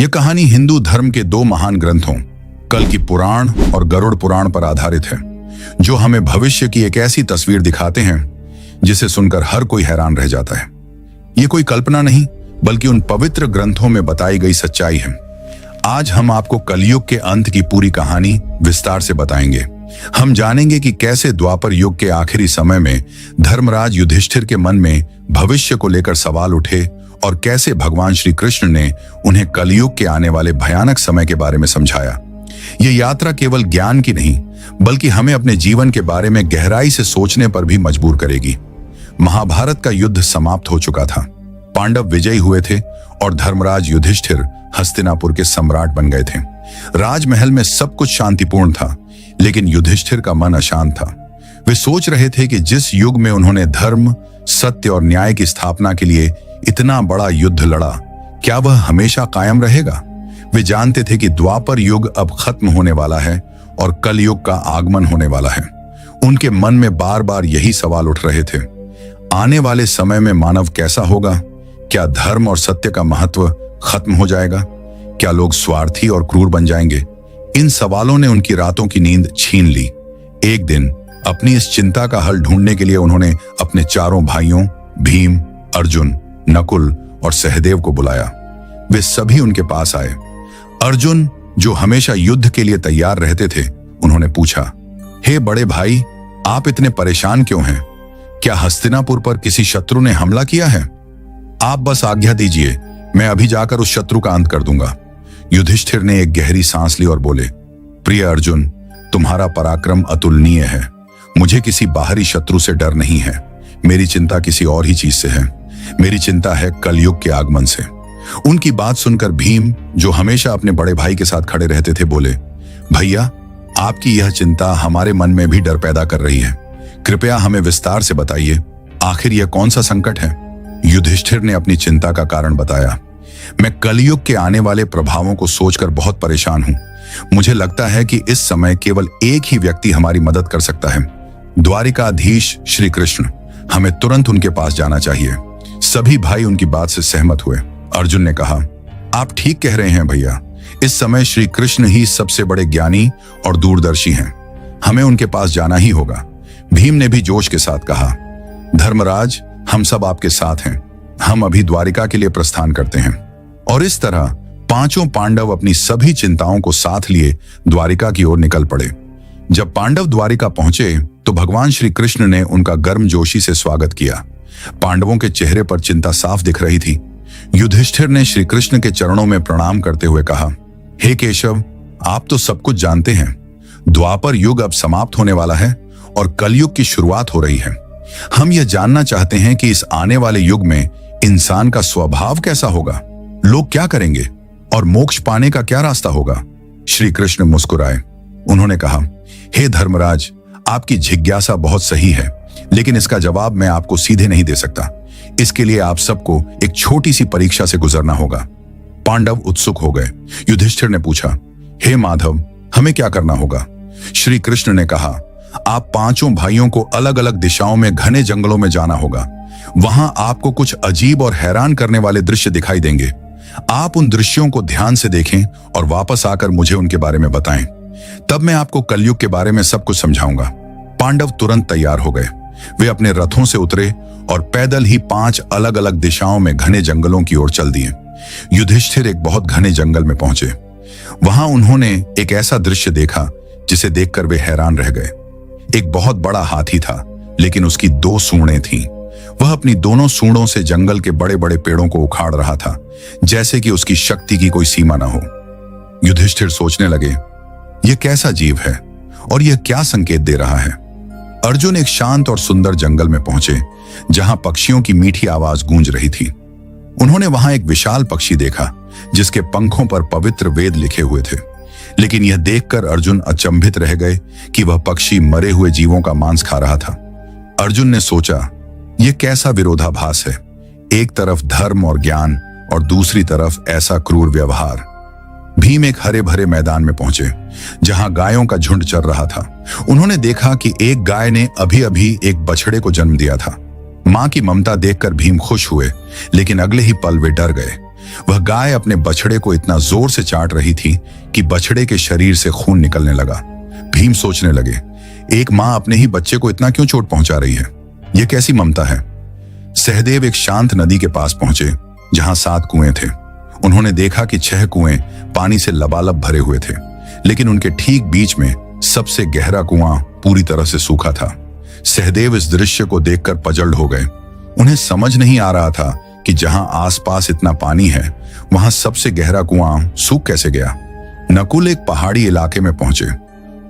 यह कहानी हिंदू धर्म के दो महान ग्रंथों कल की पुराण और गरुड़ पुराण पर आधारित है, जो हमें भविष्य की एक ऐसी तस्वीर दिखाते हैं जिसे सुनकर हर कोई हैरान रह जाता है। ये कोई कल्पना नहीं, बल्कि उन पवित्र ग्रंथों में बताई गई सच्चाई है। आज हम आपको कलयुग के अंत की पूरी कहानी विस्तार से बताएंगे। हम जानेंगे कि कैसे द्वापर युग के आखिरी समय में धर्मराज युधिष्ठिर के मन में भविष्य को लेकर सवाल उठे और कैसे भगवान श्री कृष्ण ने उन्हें कलयुग के आने वाले भयानक समय के बारे में समझाया। यह यात्रा केवल ज्ञान की नहीं, बल्कि हमें अपने जीवन के बारे में गहराई से सोचने पर भी मजबूर करेगी। महाभारत का युद्ध समाप्त हो चुका था। पांडव विजयी हुए थे और धर्मराज युधिष्ठिर हस्तिनापुर के सम्राट बन गए थे। राजमहल में सब कुछ शांतिपूर्ण था, लेकिन युधिष्ठिर का मन अशांत था। वे सोच रहे थे कि जिस युग में उन्होंने धर्म, सत्य और न्याय की स्थापना के लिए इतना बड़ा युद्ध लड़ा, क्या वह हमेशा कायम रहेगा? वे जानते थे कि द्वापर युग अब खत्म होने वाला है और कलयुग का आगमन होने वाला है। उनके मन में बार बार यही सवाल उठ रहे थे। आने वाले समय में मानव कैसा होगा? क्या धर्म और सत्य का महत्व खत्म हो जाएगा? क्या लोग स्वार्थी और क्रूर बन जाएंगे? इन सवालों ने उनकी रातों की नींद छीन ली। एक दिन अपनी इस चिंता का हल ढूंढने के लिए उन्होंने अपने चारों भाइयों भीम, अर्जुन, नकुल और सहदेव को बुलाया। वे सभी उनके पास आए। अर्जुन, जो हमेशा युद्ध के लिए तैयार रहते थे, उन्होंने पूछा, हे बड़े भाई, आप इतने परेशान क्यों हैं? क्या हस्तिनापुर पर किसी शत्रु ने हमला किया है? आप बस आज्ञा दीजिए, मैं अभी जाकर उस शत्रु का अंत कर दूंगा। युधिष्ठिर ने एक गहरी सांस ली और बोले, प्रिय अर्जुन, तुम्हारा पराक्रम अतुलनीय है। मुझे किसी बाहरी शत्रु से डर नहीं है। मेरी चिंता किसी और ही चीज से है। मेरी चिंता है कलयुग के आगमन से। उनकी बात सुनकर भीम, जो हमेशा अपने बड़े भाई के साथ खड़े रहते थे, बोले, भैया, आपकी यह चिंता हमारे मन में भी डर पैदा कर रही है। कृपया हमें विस्तार से बताइए, आखिर यह कौन सा संकट है? युधिष्ठिर ने अपनी चिंता का कारण बताया। मैं कलयुग के आने वाले प्रभावों को सोचकर बहुत परेशान हूं। मुझे लगता है कि इस समय केवल एक ही व्यक्ति हमारी मदद कर सकता है, द्वारिकाधीश श्री कृष्ण। हमें तुरंत उनके पास जाना चाहिए। सभी भाई उनकी बात से सहमत हुए। अर्जुन ने कहा, आप ठीक कह रहे हैं भैया। इस समय श्री कृष्ण ही सबसे बड़े ज्ञानी और दूरदर्शी हैं। हमें उनके पास जाना ही होगा। भीम ने भी जोश के साथ कहा, धर्मराज, हम सब आपके साथ हैं। हम अभी द्वारिका के लिए प्रस्थान करते हैं। और इस तरह पांचों पांडव अपनी सभी चिंताओं को साथ लिए द्वारिका की ओर निकल पड़े। जब पांडव द्वारिका पहुंचे तो भगवान श्री कृष्ण ने उनका गर्मजोशी से स्वागत किया। पांडवों के चेहरे पर चिंता साफ दिख रही थी। युधिष्ठिर ने श्री कृष्ण के चरणों में प्रणाम करते हुए कहा, हे केशव, आप तो सब कुछ जानते हैं। द्वापर युग अब समाप्त होने वाला है और कलयुग की शुरुआत हो रही है। हम यह जानना चाहते हैं कि इस आने वाले युग में इंसान का स्वभाव कैसा होगा, लोग क्या करेंगे और मोक्ष पाने का क्या रास्ता होगा? श्री कृष्ण मुस्कुराए। उन्होंने कहा, हे धर्मराज, आपकी जिज्ञासा बहुत सही है, लेकिन इसका जवाब मैं आपको सीधे नहीं दे सकता। इसके लिए आप सबको एक छोटी सी परीक्षा से गुजरना होगा। पांडव उत्सुक हो गए। युधिष्ठिर ने पूछा, हे माधव, हमें क्या करना होगा? श्री कृष्ण ने कहा, आप पांचों भाइयों को अलग अलग दिशाओं में घने जंगलों में जाना होगा। वहां आपको कुछ अजीब और हैरान करने वाले दृश्य दिखाई देंगे। आप उन दृश्यों को ध्यान से देखें और वापस आकर मुझे उनके बारे में बताएं। तब मैं आपको कलयुग के बारे में सब कुछ समझाऊंगा। पांडव तुरंत तैयार हो गए। वे अपने रथों से उतरे और पैदल ही 5 अलग अलग दिशाओं में घने जंगलों की ओर चल दिए। युधिष्ठिर एक बहुत घने जंगल में पहुंचे। वहां उन्होंने एक ऐसा दृश्य देखा जिसे देखकर वे हैरान रह गए। एक बहुत बड़ा हाथी था, लेकिन उसकी 2 सूंडें थीं। वह अपनी दोनों सूंडों से जंगल के बड़े बड़े पेड़ों को उखाड़ रहा था, जैसे कि उसकी शक्ति की कोई सीमा न हो। युधिष्ठिर सोचने लगे, यह कैसा जीव है और यह क्या संकेत दे रहा है? अर्जुन एक शांत और सुंदर जंगल में पहुंचे, जहां पक्षियों की मीठी आवाज गूंज रही थी। उन्होंने वहां एक विशाल पक्षी देखा, जिसके पंखों पर पवित्र वेद लिखे हुए थे। लेकिन यह देखकर अर्जुन अचंभित रह गए कि वह पक्षी मरे हुए जीवों का मांस खा रहा था। अर्जुन ने सोचा, यह कैसा विरोधाभास है। एक तरफ धर्म और ज्ञान और दूसरी तरफ ऐसा क्रूर व्यवहार। भीम एक हरे भरे मैदान में पहुंचे, जहां गायों का झुंड चर रहा था। उन्होंने देखा कि एक गाय ने अभी अभी एक बछड़े को जन्म दिया था। मां की ममता देखकर भीम खुश हुए, लेकिन अगले ही पल वे डर गए। वह गाय अपने बछड़े को इतना जोर से चाट रही थी कि बछड़े के शरीर से खून निकलने लगा। भीम सोचने लगे, एक मां अपने ही बच्चे को इतना क्यों चोट पहुंचा रही है? यह कैसी ममता है? सहदेव एक शांत नदी के पास पहुंचे जहां 7 कुएं थे। उन्होंने देखा कि 6 कुएं पानी से लबालब भरे हुए थे, लेकिन उनके ठीक बीच में सबसे गहरा कुआं पूरी तरह से सूखा था। सहदेव इस दृश्य को देखकर पजल हो गए। उन्हें समझ नहीं आ रहा था कि जहां आसपास इतना पानी है, वहां सबसे गहरा कुआं सूख कैसे गया। नकुल एक पहाड़ी इलाके में पहुंचे।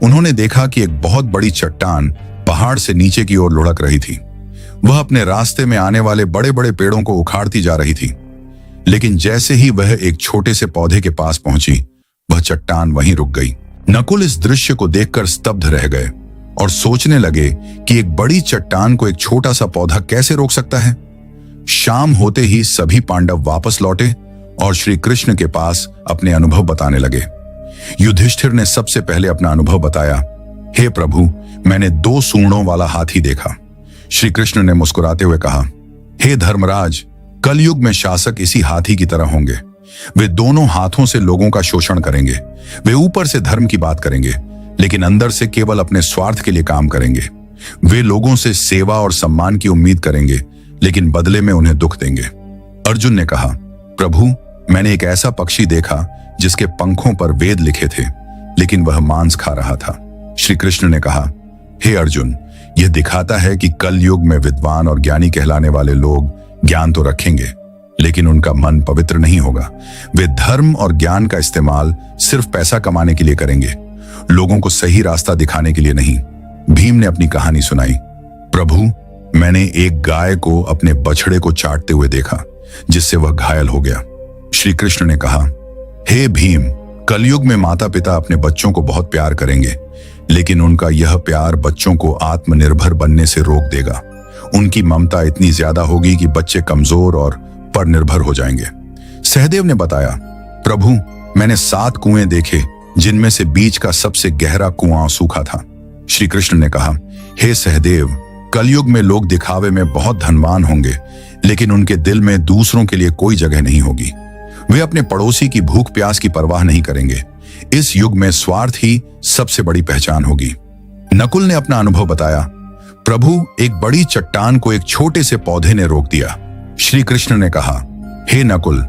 उन्होंने देखा कि एक बहुत बड़ी चट्टान पहाड़ से नीचे की ओर लुढ़क रही थी। वह अपने रास्ते में आने वाले बड़े बड़े पेड़ों को उखाड़ती जा रही थी, लेकिन जैसे ही वह एक छोटे से पौधे के पास पहुंची, वह चट्टान वहीं रुक गई। नकुल इस दृश्य को देखकर स्तब्ध रह गए और सोचने लगे कि एक बड़ी चट्टान को एक छोटा सा पौधा कैसे रोक सकता है। शाम होते ही सभी पांडव वापस लौटे और श्री कृष्ण के पास अपने अनुभव बताने लगे। युधिष्ठिर ने सबसे पहले अपना अनुभव बताया। हे प्रभु, मैंने 2 सूंडों वाला हाथी देखा। श्री कृष्ण ने मुस्कुराते हुए कहा, हे धर्मराज, कलयुग में शासक इसी हाथी की तरह होंगे। वे दोनों हाथों से लोगों का शोषण करेंगे। वे ऊपर से धर्म की बात करेंगे, लेकिन अंदर से केवल अपने स्वार्थ के लिए काम करेंगे। वे लोगों से सेवा और सम्मान की उम्मीद करेंगे, लेकिन बदले में उन्हें दुख देंगे। अर्जुन ने कहा, प्रभु, मैंने एक ऐसा पक्षी देखा जिसके पंखों पर वेद लिखे थे, लेकिन वह मांस खा रहा था। श्री कृष्ण ने कहा, हे अर्जुन, यह दिखाता है कि कल युग में विद्वान और ज्ञानी कहलाने वाले लोग ज्ञान तो रखेंगे, लेकिन उनका मन पवित्र नहीं होगा। वे धर्म और ज्ञान का इस्तेमाल सिर्फ पैसा कमाने के लिए करेंगे, लोगों को सही रास्ता दिखाने के लिए नहीं। भीम ने अपनी कहानी सुनाई। प्रभु, मैंने एक गाय को अपने बछड़े को चाटते हुए देखा, जिससे वह घायल हो गया। श्री कृष्ण ने कहा, हे भीम, कलयुग में माता पिता अपने बच्चों को बहुत प्यार करेंगे, लेकिन उनका यह प्यार बच्चों को आत्मनिर्भर बनने से रोक देगा। उनकी ममता इतनी ज्यादा होगी कि बच्चे कमजोर और परनिर्भर हो जाएंगे। सहदेव ने बताया, प्रभु, मैंने 7 कुएं देखे, जिनमें से बीच का सबसे गहरा कुआं सूखा था। श्री कृष्ण ने कहा, हे सहदेव, कलयुग में लोग दिखावे में बहुत धनवान होंगे, लेकिन उनके दिल में दूसरों के लिए कोई जगह नहीं होगी। वे अपने पड़ोसी की भूख प्यास की परवाह नहीं करेंगे। इस युग में स्वार्थ ही सबसे बड़ी पहचान होगी। नकुल ने अपना अनुभव बताया। प्रभु, एक बड़ी चट्टान को एक छोटे से पौधे ने रोक दिया। श्री कृष्ण ने कहा, हे नकुल,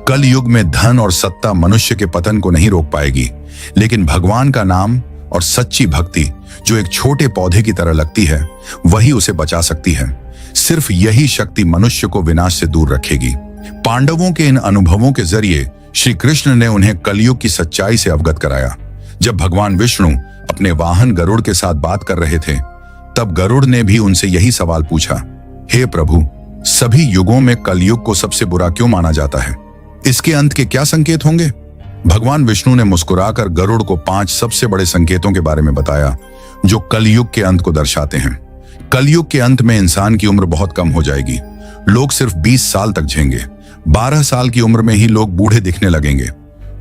कल युग में धन और सत्ता मनुष्य के पतन को नहीं रोक पाएगी, लेकिन भगवान का नाम और सच्ची भक्ति, जो एक छोटे पौधे की तरह लगती है, वही उसे बचा सकती है। सिर्फ यही शक्ति मनुष्य को विनाश से दूर रखेगी। पांडवों के इन अनुभवों के जरिए श्री कृष्ण ने उन्हें कलयुग की सच्चाई से अवगत कराया। जब भगवान विष्णु अपने वाहन गरुड़ के साथ बात कर रहे थे, तब गरुड़ ने भी उनसे यही सवाल पूछा, हे प्रभु, सभी युगों में कलयुग को सबसे बुरा क्यों माना जाता है? इसके अंत के क्या संकेत होंगे? भगवान विष्णु ने मुस्कुराकर गरुड़ को 5 सबसे बड़े संकेतों के बारे में बताया, जो कलयुग के अंत को दर्शाते हैं। कलयुग के अंत में इंसान की उम्र बहुत कम हो जाएगी। लोग सिर्फ 20 साल तक जिएंगे। 12 साल की उम्र में ही लोग बूढ़े दिखने लगेंगे।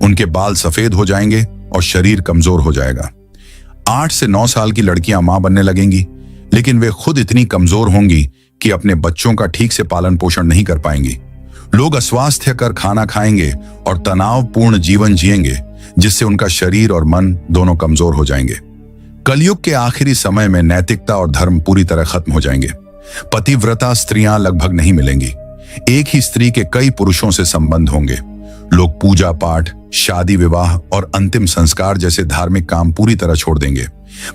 उनके बाल सफेद हो जाएंगे और शरीर कमजोर हो जाएगा। 8 से 9 साल की लड़कियां मां बनने लगेंगी, लेकिन वे खुद इतनी कमजोर होंगी कि अपने बच्चों का ठीक से पालन पोषण नहीं कर पाएंगी। लोग अस्वास्थ्य कर खाना खाएंगे और तनावपूर्ण जीवन जिएंगे, जिससे उनका शरीर और मन दोनों कमजोर हो जाएंगे। कलयुग के आखिरी समय में नैतिकता और धर्म पूरी तरह खत्म हो जाएंगे। पतिव्रता स्त्रियां लगभग नहीं मिलेंगी। एक ही स्त्री के कई पुरुषों से संबंध होंगे। लोग पूजा पाठ, शादी विवाह और अंतिम संस्कार जैसे धार्मिक काम पूरी तरह छोड़ देंगे।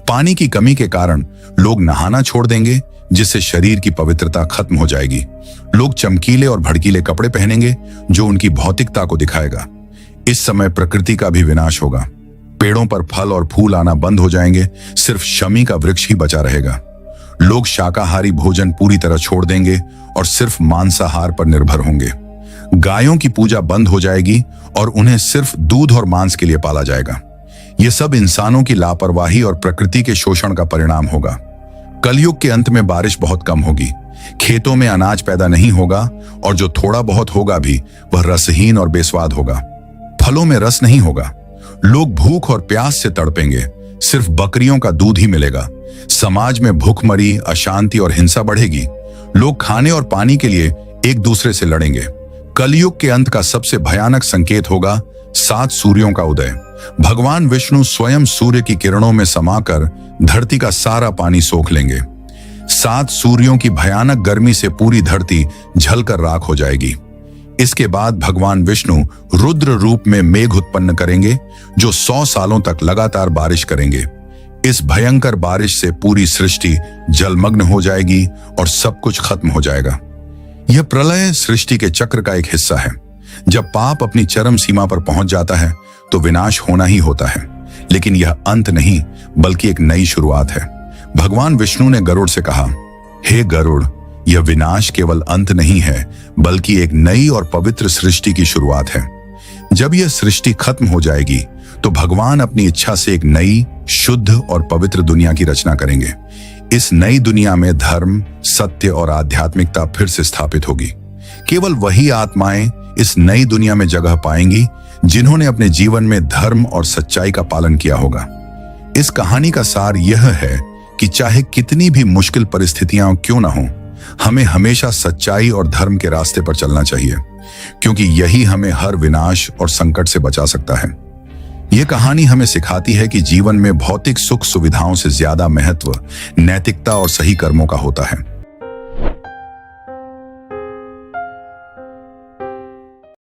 पानी की कमी के कारण लोग नहाना छोड़ देंगे, जिससे शरीर की पवित्रता खत्म हो जाएगी। लोग चमकीले और भड़कीले कपड़े पहनेंगे, जो उनकी भौतिकता को दिखाएगा। इस समय प्रकृति का भी विनाश होगा। पेड़ों पर फल और फूल आना बंद हो जाएंगे। सिर्फ शमी का वृक्ष ही बचा रहेगा। लोग शाकाहारी भोजन पूरी तरह छोड़ देंगे और सिर्फ मांसाहार पर निर्भर होंगे। गायों की पूजा बंद हो जाएगी और उन्हें सिर्फ दूध और मांस के लिए पाला जाएगा। यह सब इंसानों की लापरवाही और प्रकृति के शोषण का परिणाम होगा। कलयुग के अंत में बारिश बहुत कम होगी। खेतों में अनाज पैदा नहीं होगा और जो थोड़ा बहुत होगा भी वह रसहीन और बेस्वाद होगा। फलों में रस नहीं होगा। लोग भूख और प्यास से तड़पेंगे। सिर्फ बकरियों का दूध ही मिलेगा। समाज में भूखमरी, अशांति और हिंसा बढ़ेगी। लोग खाने और पानी के लिए एक दूसरे से लड़ेंगे। कलयुग के अंत का सबसे भयानक संकेत होगा 7 सूर्यों का उदय। भगवान विष्णु स्वयं सूर्य की किरणों में समाकर धरती का सारा पानी सोख लेंगे। 7 सूर्यों की भयानक गर्मी से पूरी धरती जलकर राख हो जाएगी। इसके बाद भगवान विष्णु रुद्र रूप में मेघ उत्पन्न करेंगे, जो 100 सालों तक लगातार बारिश करेंगे। इस भयंकर बारिश से पूरी सृष्टि जलमग्न हो जाएगी और सब कुछ खत्म हो जाएगा। यह प्रलय सृष्टि के चक्र का एक हिस्सा है। जब पाप अपनी चरम सीमा पर पहुंच जाता है तो विनाश होना ही होता है, लेकिन यह अंत नहीं बल्कि एक नई शुरुआत है। भगवान विष्णु ने गरुड़ से कहा, हे गरुड़, यह विनाश केवल अंत नहीं है बल्कि एक नई और पवित्र सृष्टि की शुरुआत है। जब यह सृष्टि खत्म हो जाएगी तो भगवान अपनी इच्छा से एक नई, शुद्ध और पवित्र दुनिया की रचना करेंगे। इस नई दुनिया में धर्म, सत्य और आध्यात्मिकता फिर से स्थापित होगी। केवल वही आत्माएं इस नई दुनिया में जगह पाएंगी जिन्होंने अपने जीवन में धर्म और सच्चाई का पालन किया होगा। इस कहानी का सार यह है कि चाहे कितनी भी मुश्किल परिस्थितियां क्यों ना हो, हमें हमेशा सच्चाई और धर्म के रास्ते पर चलना चाहिए, क्योंकि यही हमें हर विनाश और संकट से बचा सकता है। यह कहानी हमें सिखाती है कि जीवन में भौतिक सुख सुविधाओं से ज्यादा महत्व नैतिकता और सही कर्मों का होता है।